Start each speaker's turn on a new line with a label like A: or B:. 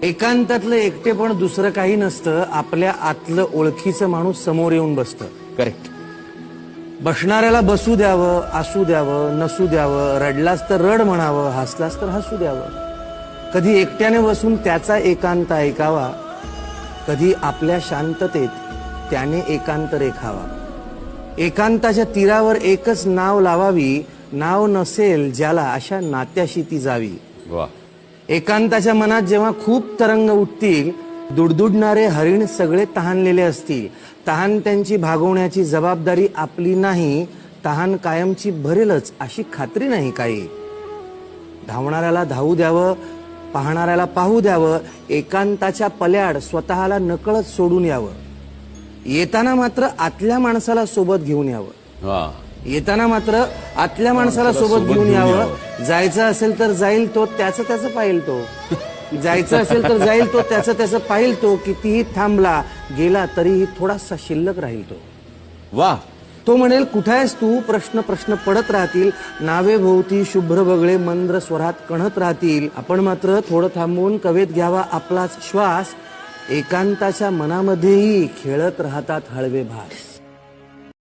A: एकांतातलं एकटेपण दुसरं काही नसतं, आपल्या आतलं ओळखीचं माणूस समोर येऊन बसतं.
B: करेक्ट.
A: बसणाऱ्याला बसू द्यावं, असू द्यावं, नसू द्यावं, रडलास तर रड म्हणावं, हसलास तर हसू द्यावं. कधी एकट्याने बसून त्याचा एकांत ऐकावा, कधी आपल्या शांततेत त्याने एकांत रेखावा. एकांताच्या तीरावर एकच नाव लावावी, नाव नसेल ज्याला अशा नात्याशी ती जावी.
B: वा.
A: एकांताच्या मनात जेव्हा खूप तरंग उठतील, दुडदुडणारे हरिण सगळे तहानलेले असतील. तहान त्यांची भागवण्याची जबाबदारी आपली नाही, तहान कायमची भरेलच अशी खात्री नाही काही. धावणाऱ्याला धावू द्यावं, पाहणाऱ्याला पाहू द्यावं, एकांताच्या पल्याड स्वतःला नकळत सोडून यावं. येताना मात्र आतल्या माणसाला सोबत घेऊन यावं.
B: वा.
A: येताना मात्र आतल्या माणसाला सोबत घेऊन यावं. जायचं असेल तर जाईल तो, त्याचं पाहिल तो. जायचं असेल तर जाईल तो, त्याचं पाहिल तो. कितीही थांबला गेला तरीही थोडासा शिल्लक राहील तो.
B: वा.
A: तो म्हणेल कुठायस तू, प्रश्न पडत राहतील. नावे भोवती शुभ्र बगळे मंद्र स्वरात कणत राहतील. आपण मात्र थोडं थांबून कवेत घ्यावा आपलाच श्वास. एकांताच्या मनामध्येही खेळत राहतात हळवे भास.